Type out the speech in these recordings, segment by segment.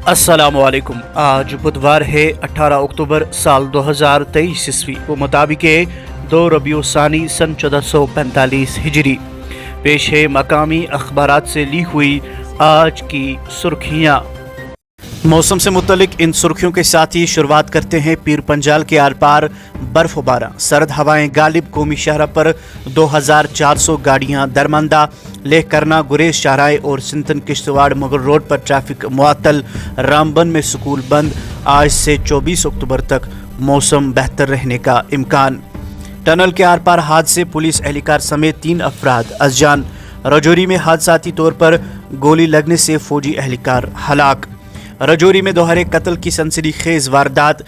अस्सलामुअलैकुम। आज बुधवार है 18 अक्टूबर साल 2023 ईस्वी को मुताबिक 2 रबीउ सानी सन 1445 हिजरी। पेश है मकामी अखबारात से ली हुई आज की सुर्खियाँ। मौसम से मुतल्लिक इन सुर्खियों के साथ ही शुरुआत करते हैं पीर पंजाल के आर पार बर्फबारा, सर्द हवाएं गालिब, कौमी शाहरा पर 2400 गाड़ियां दरमंदा, लेह करना, गुरेज शाहराए और सिंतन किश्तवाड़ मुगल रोड पर ट्रैफिक मुअत्तल, रामबन में स्कूल बंद। आज से 24 अक्टूबर तक मौसम बेहतर रहने का इम्कान। टनल के आर पार हादसे, पुलिस एहलकार समेत 3 अफराद अज़जान। रजौरी में हादसाती तौर पर गोली लगने से फौजी एहलकार हलाक। रजौरी में दोहरे कत्ल की सनसनीखेज वारदात,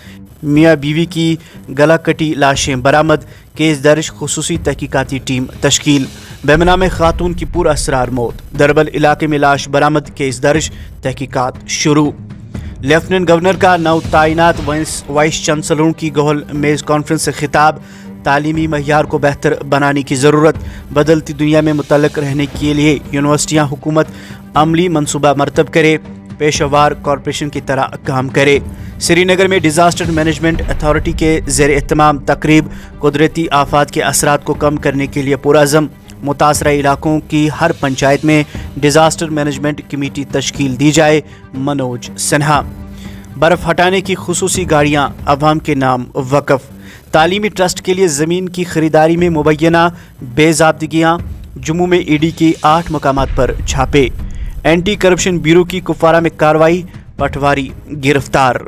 मियाँ बीवी की गला कटी लाशें बरामद, केस दर्ज, खुसूसी तहकीकाती टीम तश्कील। बेमना में खातून की पुरअसरार मौत, दरबल इलाके में लाश बरामद, केस दर्ज, तहकीकात शुरू। लेफ्टिनेंट गवर्नर का नौ तैनात वाइस चांसलरों की गोल मेज कॉन्फ्रेंस से खिताब, तालीमी मय्यार को बेहतर बनाने की ज़रूरत, बदलती दुनिया में मुतल्लक रहने के लिए यूनिवर्सिटियाँ हुकूमत अमली मनसूबा मरतब करे, पेशावर कॉरपोरेशन की तरह काम करे। श्रीनगर में डिज़ास्टर मैनेजमेंट अथॉरिटी के ज़ेर एहतमाम तकरीब, कुदरती आफात के असरात को कम करने के लिए पुरअज़म, मुतासरा इलाकों की हर पंचायत में डिज़ास्टर मैनेजमेंट कमेटी तश्कील दी जाए, मनोज सिन्हा। बर्फ़ हटाने की खुसूसी गाड़ियाँ अवाम के नाम वक़फ़, तालीमी ट्रस्ट के लिए ज़मीन की खरीदारी में मुबैना बेज़ाब्तिगियाँ, जम्मू में ईडी की 8 मकामात पर छापे, एंटी करप्शन ब्यूरो की कुपवारा में कार्रवाई, पटवारी गिरफ्तार।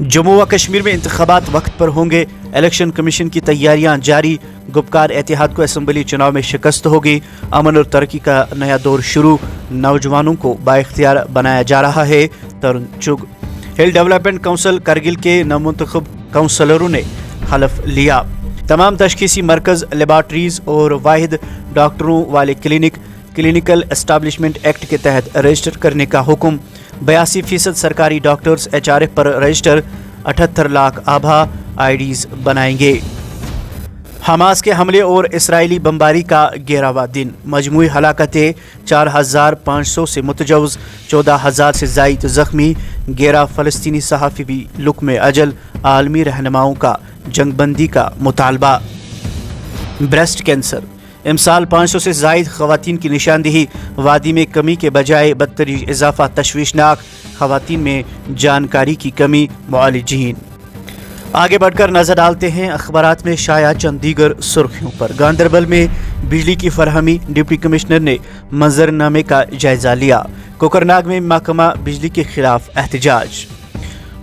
जम्मू व कश्मीर में इंतखाबात वक्त पर होंगे, इलेक्शन कमीशन की तैयारियां जारी, गुपकार एतिहाद को असम्बली चुनाव में शिकस्त होगी, अमन और तरक्की का नया दौर शुरू, नौजवानों को बाइख्तियार बनाया जा रहा है, तरुण चुग। हिल डेवलपमेंट काउंसिल करगिल के नवमुंतखब काउंसलरों ने हलफ लिया। तमाम तशखीसी मरकज़, लेबार्ट्रीज और वाहिद डॉक्टरों वाले क्लिनिकल एस्टाब्लिशमेंट एक्ट के तहत रजिस्टर करने का हुक्म। 82% सरकारी डॉक्टर्स HRF पर रजिस्टर, 78 लाख आभा IDs बनाएंगे। हमास के हमले और इसराइली बमबारी का 11वां दिन, मजमूई हलाकतें 4500 से मुतजावज़, 14000 से ज़ायद ज़ख्मी, 11 फ़लस्तीनी सहाफ़ी भी लुक़्मे अजल, आलमी रहनुमाओं का जंगबंदी का मुतालबा। ब्रेस्ट कैंसर, इमसाल 500 से ज़ायद ख़वातीन की निशानदेही, वादी में कमी के बजाय बदतरीज इजाफा तशवीशनाक, ख़वातीन में जानकारी की कमी, मुआलिजीन। आगे बढ़कर नज़र डालते हैं अखबारात में शाया चंद दीगर सुर्खियों पर। गांदरबल में बिजली की फरहमी, डिप्टी कमिश्नर ने मंजरनामे का जायजा लिया। कोकरनाग में महकमा बिजली के खिलाफ एहतजाज।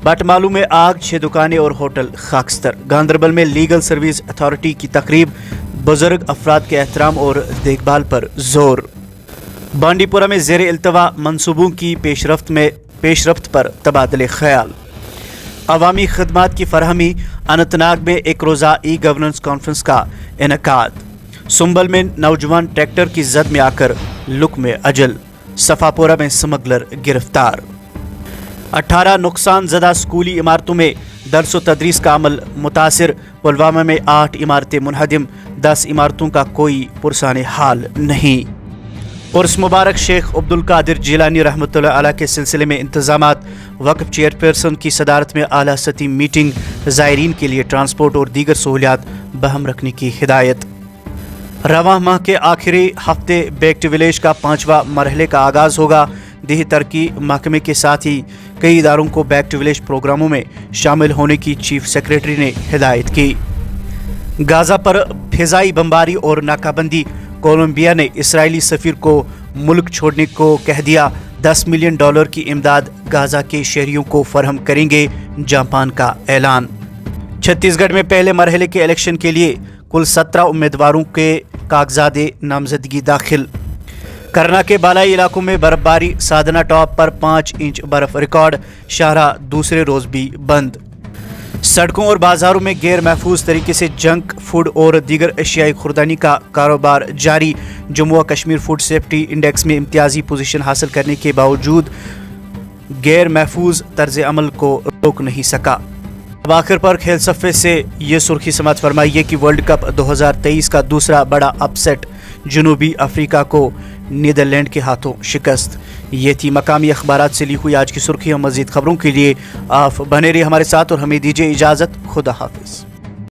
बाटमालू में आग, 6 दुकानें और होटल खाकस्तर। गांदरबल में लीगल सर्विस अथॉरिटी की तकरीब, बुजुर्ग अफराद के एहतराम और देखभाल पर जोर। बांडीपुरा में ज़ेर इल्तवा मंसूबों की पेशरफ्त पर तबादले ख्याल। अवामी खदमात की फरहमी, अनंतनाग में एक रोज़ा ई गवर्नेंस कॉन्फ्रेंस का इनेकाद। सुंबल में नौजवान ट्रैक्टर की जद में आकर लुक़्मे अजल। सफापोरा में स्मगलर गिरफ्तार। 18 नुकसान ज़दा स्कूली इमारतों में दर्स व तदरीस का अमल मुतासिर। पुलवामा में 8 इमारतें मुनहदिम, 10 इमारतों का कोई पुरसाने हाल नहीं। उर्स मुबारक शेख अब्दुल कादिर जिलानी रहमतुल्लाह अलैह के सिलसिले में इंतजामात। वक्फ चेयरपर्सन की सदारत में आला सती मीटिंग, ज़ायरीन के लिए ट्रांसपोर्ट और दीगर सहूलियात बहम रखने की हिदायत। रवां माह के आखिरी हफ्ते बैक टू विलेज का 5वां मरहले का आगाज़ होगा। देही तरक्की महकमे के साथ ही कई इदारों को बैक टू विलेज प्रोग्रामों में शामिल होने की चीफ सेक्रेटरी ने हिदायत की। गाज़ा पर फ़िज़ाई बमबारी और नाकाबंदी, कोलंबिया ने इसराइली सफ़ीर को मुल्क छोड़ने को कह दिया। $10 मिलियन की इमदाद गाज़ा के शहरियों को फरहम करेंगे, जापान का ऐलान। छत्तीसगढ़ में पहले मरहले के इलेक्शन के लिए कुल 17 उम्मीदवारों के कागजात नामजदगी दाखिल। करना के बालाई इलाकों में बर्फबारी, साधना टॉप पर 5 इंच बर्फ रिकॉर्ड, शाहरा दूसरे रोज़ भी बंद। सड़कों और बाजारों में गैर महफूज तरीके से जंक फूड और दीगर एशियाई खुर्दानी का कारोबार जारी। जम्मू व कश्मीर फूड सेफ्टी इंडेक्स में इम्तियाजी पोजीशन हासिल करने के बावजूद गैर महफूज तर्ज अमल को रोक नहीं सका। अब आखिर पर खेल सफ़े से ये सुर्खी समात फरमाइए कि वर्ल्ड कप 2023 का दूसरा बड़ा अपसेट, जनूबी अफ्रीका को नीदरलैंड के हाथों शिकस्त। یہ تھی مقامی اخبارات سے لی ہوئی آج کی سرخیاں. مزید خبروں کے لیے آپ بنے رہیے ہمارے ساتھ اور ہمیں دیجیے اجازت. خدا حافظ.